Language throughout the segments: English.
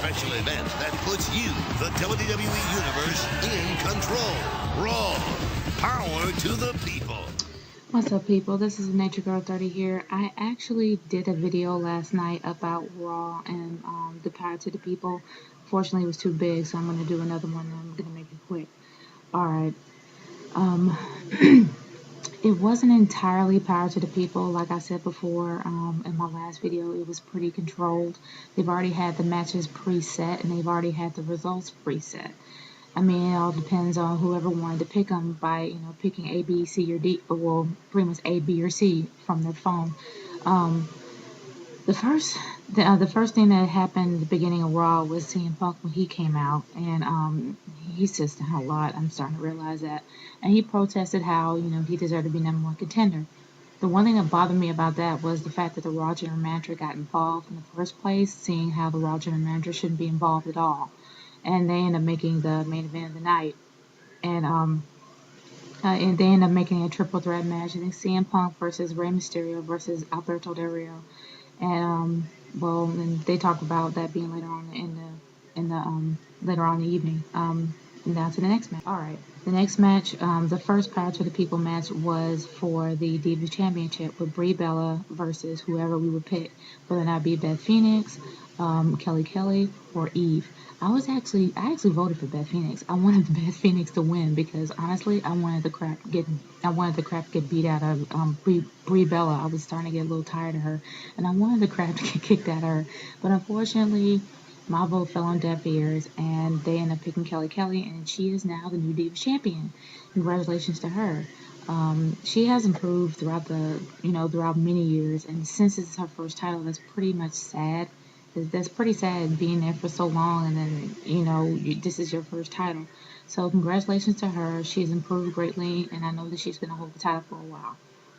special event that puts you, the WWE Universe, in control. Raw. Power to the people. What's up, people? This is Nature Girl 30 here. I actually did a video last night about Raw and the Power to the People. Fortunately, it was too big, so I'm going to do another one, and I'm going to make it quick. Alright. It wasn't entirely Power to the People. Like I said before in my last video, it was pretty controlled. They've already had the matches preset, and they've already had the results preset. I mean, it all depends on whoever wanted to pick them by, picking A, B, C, or D, well, pretty much A, B, or C from their phone. The first thing that happened at the beginning of Raw was CM Punk when he came out, and he says a lot. I'm starting to realize that, and he protested how he deserved to be #1 contender. The one thing that bothered me about that was the fact that the Raw General Manager got involved in the first place, seeing how the Raw General Manager shouldn't be involved at all. And they end up making the main event of the night, and they end up making a triple threat match. I think CM Punk versus Rey Mysterio versus Alberto Del Rio, and and they talk about that being later on later on in the evening. Now to the next match. All right, the next match, the first Power to the People match was for the Divas Championship with Brie Bella versus whoever we would pick, whether or not be Beth Phoenix, Kelly, or Eve. I actually voted for Beth Phoenix. I wanted Beth Phoenix to win because honestly, I wanted the crap to get beat out of Brie Bella. I was starting to get a little tired of her, and I wanted the crap to get kicked at her. But unfortunately, my vote fell on deaf ears, and they ended up picking Kelly, and she is now the new Divas Champion. Congratulations to her. She has improved throughout many years, and since it's her first title, that's pretty much sad. That's pretty sad being there for so long, and then this is your first title. So congratulations to her. She's improved greatly, and I know that she's going to hold the title for a while.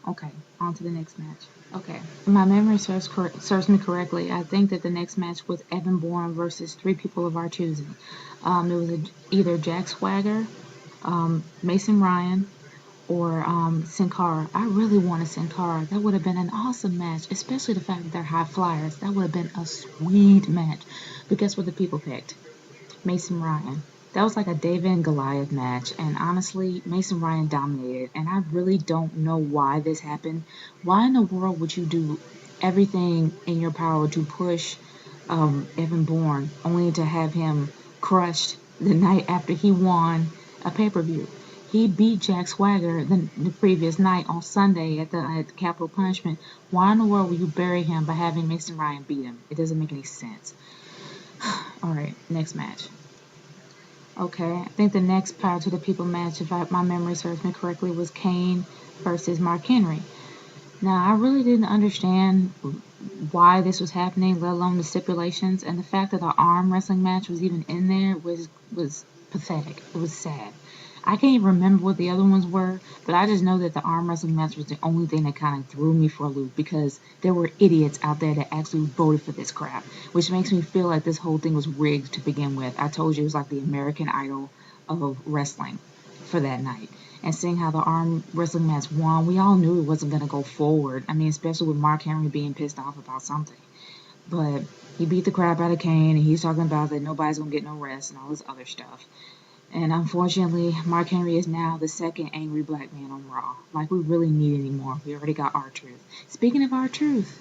Okay, on to the next match. Okay, if my memory serves me correctly, I think that the next match was Evan Bourne versus 3 people of our choosing. It was either Jack Swagger, Mason Ryan, or Sin Cara. I really wanted Sin Cara. That would have been an awesome match, especially the fact that they're high flyers. That would have been a sweet match. But guess what the people picked? Mason Ryan. That was like a David and Goliath match, and honestly, Mason Ryan dominated, and I really don't know why this happened. Why in the world would you do everything in your power to push Evan Bourne, only to have him crushed the night after he won a pay-per-view? He beat Jack Swagger the previous night on Sunday at the Capital Punishment. Why in the world would you bury him by having Mason Ryan beat him? It doesn't make any sense. Alright, next match. Okay, I think the next Power to the People match, if my memory serves me correctly, was Kane versus Mark Henry. Now, I really didn't understand why this was happening, let alone the stipulations, and the fact that the arm wrestling match was even in there was pathetic. It was sad. I can't even remember what the other ones were, but I just know that the arm wrestling match was the only thing that kind of threw me for a loop because there were idiots out there that actually voted for this crap, which makes me feel like this whole thing was rigged to begin with. I told you it was like the American Idol of wrestling for that night. And seeing how the arm wrestling match won, we all knew it wasn't going to go forward. I mean, especially with Mark Henry being pissed off about something. But he beat the crap out of Kane, and he's talking about that nobody's going to get no rest and all this other stuff. And unfortunately, Mark Henry is now the second angry black man on Raw. Like, we really need any more. We already got R-Truth. Speaking of R-Truth,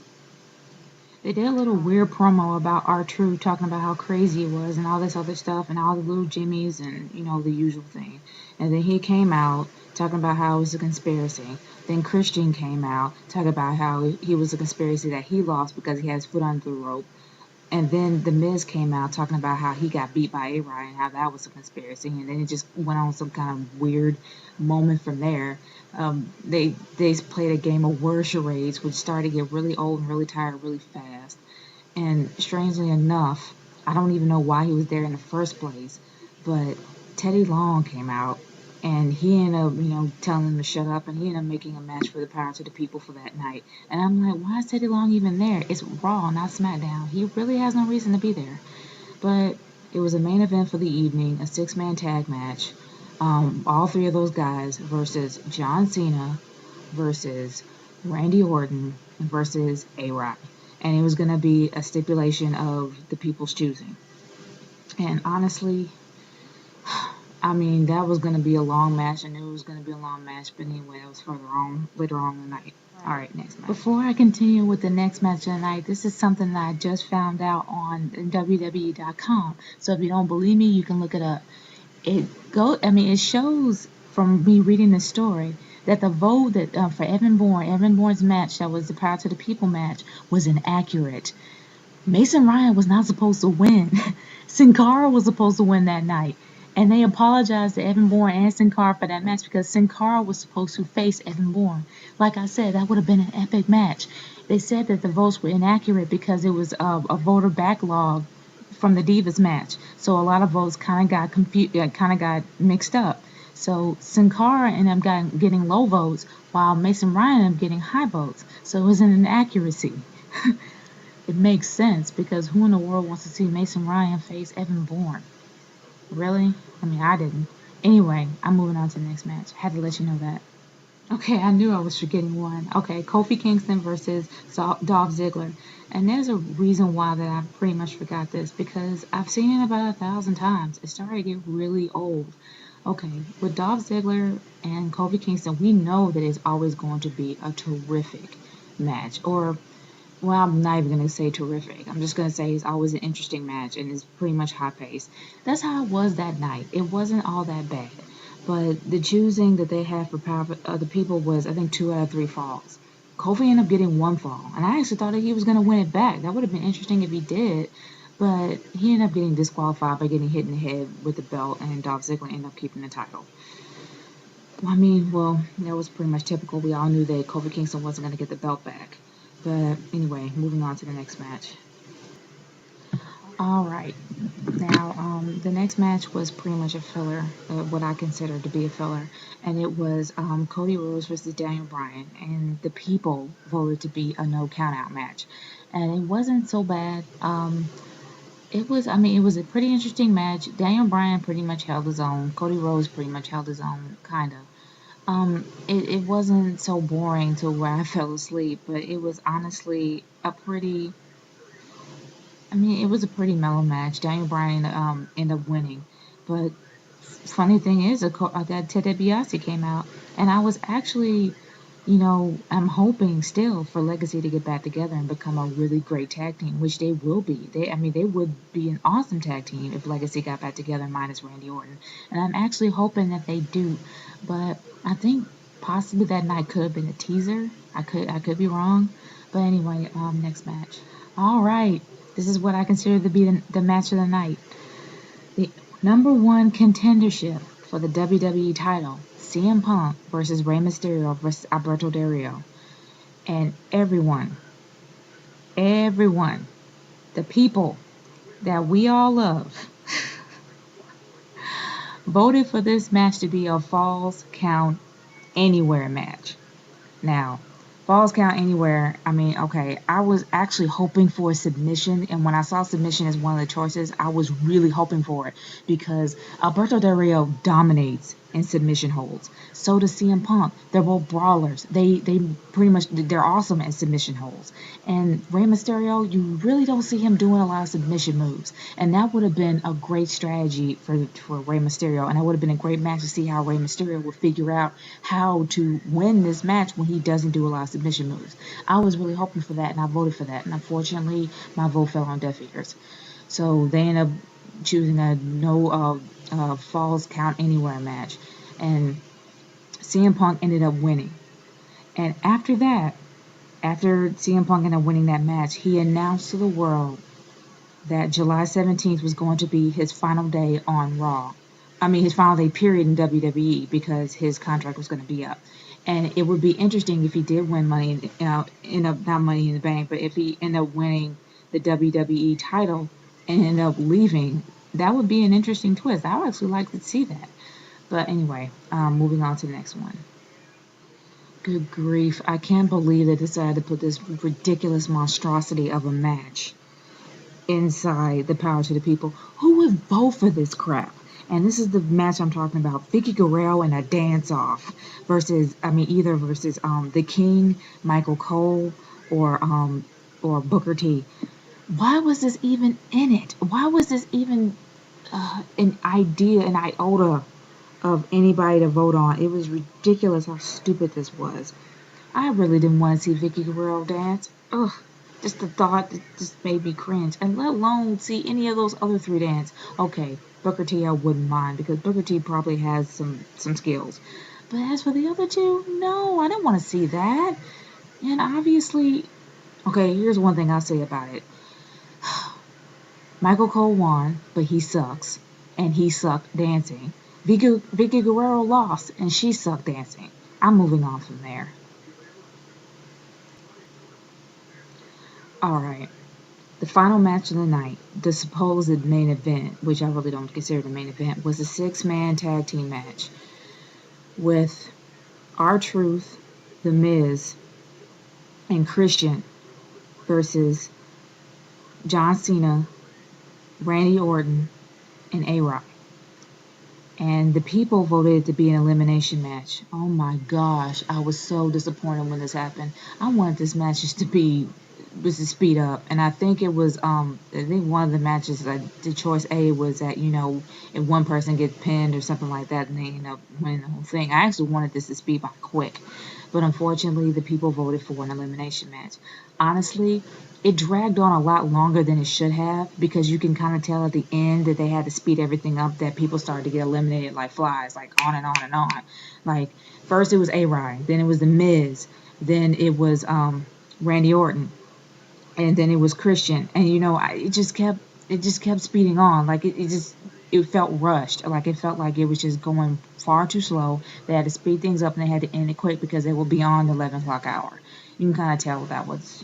they did a little weird promo about R-Truth, talking about how crazy it was and all this other stuff and all the little jimmies and, the usual thing. And then he came out talking about how it was a conspiracy. Then Christian came out talking about how he was a conspiracy that he lost because he had his foot under the rope. And then The Miz came out talking about how he got beat by A-Rod and how that was a conspiracy. And then it just went on some kind of weird moment from there. They played a game of word charades, which started to get really old and really tired really fast. And strangely enough, I don't even know why he was there in the first place, but Teddy Long came out. And he ended up, telling him to shut up, and he ended up making a match for the Power to the People for that night. And I'm like, why is Teddy Long even there? It's Raw, not SmackDown. He really has no reason to be there. But it was a main event for the evening, a 6-man tag match. All 3 of those guys versus John Cena versus Randy Orton versus A-Rod. And it was going to be a stipulation of the people's choosing. And honestly, I mean, that was going to be a long match. I knew it was going to be a long match, but anyway, that was later on in the night. All right, next match. Before I continue with the next match of the night, this is something that I just found out on WWE.com. So if you don't believe me, you can look it up. It shows from me reading the story that the vote that for Evan Bourne's match, that was the Power to the People match, was inaccurate. Mason Ryan was not supposed to win. Sin Cara was supposed to win that night. And they apologized to Evan Bourne and Sin Cara for that match because Sin Cara was supposed to face Evan Bourne. Like I said, that would have been an epic match. They said that the votes were inaccurate because it was a voter backlog from the Divas match. So a lot of votes kind of got confused, kind of got mixed up. So Sin Cara ended up getting low votes while Mason Ryan ended up getting high votes. So it was an inaccuracy. It makes sense because who in the world wants to see Mason Ryan face Evan Bourne? Really? I mean, I didn't. Anyway, I'm moving on to the next match. Had to let you know that. Okay, I knew I was forgetting one. Okay, Kofi Kingston versus Dolph Ziggler. And there's a reason why that I pretty much forgot this because I've seen it about 1,000 times. It started to get really old. Okay, with Dolph Ziggler and Kofi Kingston, we know that it's always going to be a terrific match. Well, I'm not even going to say terrific. I'm just going to say it's always an interesting match and it's pretty much high paced. That's how it was that night. It wasn't all that bad. But the choosing that they had for Power the People was, I think, 2 out of 3 falls. Kofi ended up getting 1 fall. And I actually thought that he was going to win it back. That would have been interesting if he did. But he ended up getting disqualified by getting hit in the head with the belt. And Dolph Ziggler ended up keeping the title. Well, that was pretty much typical. We all knew that Kofi Kingston wasn't going to get the belt back. But anyway, moving on to the next match. Alright, now the next match was pretty much a filler, what I consider to be a filler, and it was Cody Rhodes versus Daniel Bryan, and the people voted to be a no countout match, and it wasn't so bad. It was a pretty interesting match. Daniel Bryan pretty much held his own. Cody Rhodes pretty much held his own, kind of. It wasn't so boring to where I fell asleep, but it was honestly it was a pretty mellow match. Daniel Bryan ended up winning, but funny thing is, that Ted DiBiase came out, and I was actually, I'm hoping still for Legacy to get back together and become a really great tag team, which they will be. They would be an awesome tag team if Legacy got back together minus Randy Orton, and I'm actually hoping that they do. But I think possibly that night could have been a teaser. I could be wrong, but anyway, next match. All right, this is what I consider to be the match of the night. The number 1 contendership for the WWE title, CM Punk versus Rey Mysterio versus Alberto Del Rio. And everyone, the people that we all love, voted for this match to be a Falls Count Anywhere match. Now, Falls Count Anywhere, okay, I was actually hoping for a submission, and when I saw submission as one of the choices, I was really hoping for it, because Alberto Del Rio dominates in submission holds. So does CM Punk. They're both brawlers. They pretty much, they're awesome at submission holds. And Rey Mysterio, you really don't see him doing a lot of submission moves. And that would have been a great strategy for Rey Mysterio. And that would have been a great match to see how Rey Mysterio would figure out how to win this match when he doesn't do a lot of submission moves. I was really hoping for that, and I voted for that. And unfortunately, my vote fell on deaf ears. So they ended up choosing a no Falls Count Anywhere match, and CM Punk ended up winning. And after CM Punk ended up winning that match, he announced to the world that July 17th was going to be his final day on Raw. His final day period in WWE, because his contract was going to be up. And it would be interesting if he did win not Money in the Bank, but if he ended up winning the WWE title and ended up leaving, that would be an interesting twist. I would actually like to see that. But anyway, moving on to the next one. Good grief. I can't believe they decided to put this ridiculous monstrosity of a match inside the Power to the People. Who would vote for this crap? And this is the match I'm talking about. Vickie Guerrero in a dance-off versus the King, Michael Cole, or Booker T. Why was this even in it? Why was this even an idea, an iota of anybody to vote on. It was ridiculous how stupid this was. I really didn't want to see Vickie Guerrero dance. Ugh, just the thought that just made me cringe. And let alone see any of those other three dance. Okay, Booker T I wouldn't mind because Booker T probably has some skills. But as for the other two, no, I didn't want to see that. And obviously, okay, here's one thing I'll say about it. Michael Cole won, but he sucks. And he sucked dancing. Vickie Guerrero lost, and she sucked dancing. I'm moving on from there. Alright, the final match of the night, the supposed main event, which I really don't consider the main event, was a 6-man tag team match with R-Truth, The Miz, and Christian versus John Cena, Randy Orton, and A-Rock. And the people voted it to be an elimination match. Oh my gosh, I was so disappointed when this happened. I wanted this match just to be to speed up, and I think it was I think one of the matches the choice A was that if one person gets pinned or something like that, and they end up winning the whole thing. I actually wanted this to speed by quick, but unfortunately the people voted for an elimination match. Honestly, it dragged on a lot longer than it should have because you can kind of tell at the end that they had to speed everything up, that people started to get eliminated like flies, like on and on and on. Like first it was A-Ryan, then it was The Miz, then it was Randy Orton, and then it was Christian, and it just kept speeding on. Like it felt rushed. Like it felt like it was just going far too slow. They had to speed things up and they had to end it quick because they were beyond the 11 o'clock hour. You can kind of tell that was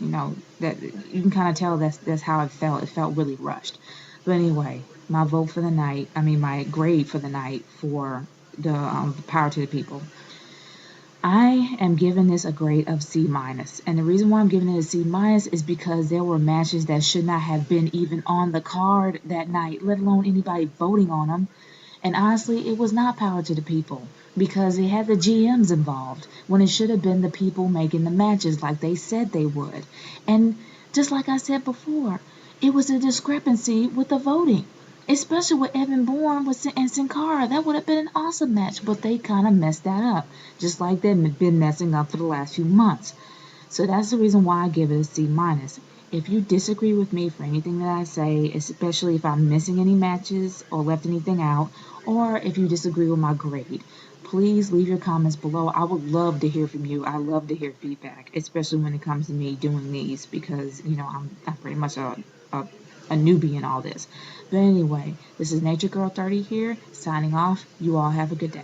that you can kind of tell that's how it felt. It felt really rushed. But anyway, my vote for the night. I mean, my grade for the night for the Power to the People. I am giving this a grade of C-, and the reason why I'm giving it a C- is because there were matches that should not have been even on the card that night, let alone anybody voting on them. And honestly, it was not Power to the People because it had the GMs involved when it should have been the people making the matches like they said they would. And just like I said before, it was a discrepancy with the voting. Especially with Evan Bourne and Sin Cara. That would have been an awesome match, but they kind of messed that up. Just like they've been messing up for the last few months. So that's the reason why I give it a C-. If you disagree with me for anything that I say, especially if I'm missing any matches or left anything out, or if you disagree with my grade, please leave your comments below. I would love to hear from you. I love to hear feedback, especially when it comes to me doing these because, I'm pretty much a newbie in all this. But anyway, this is Nature Girl 30 here, signing off. You all have a good day.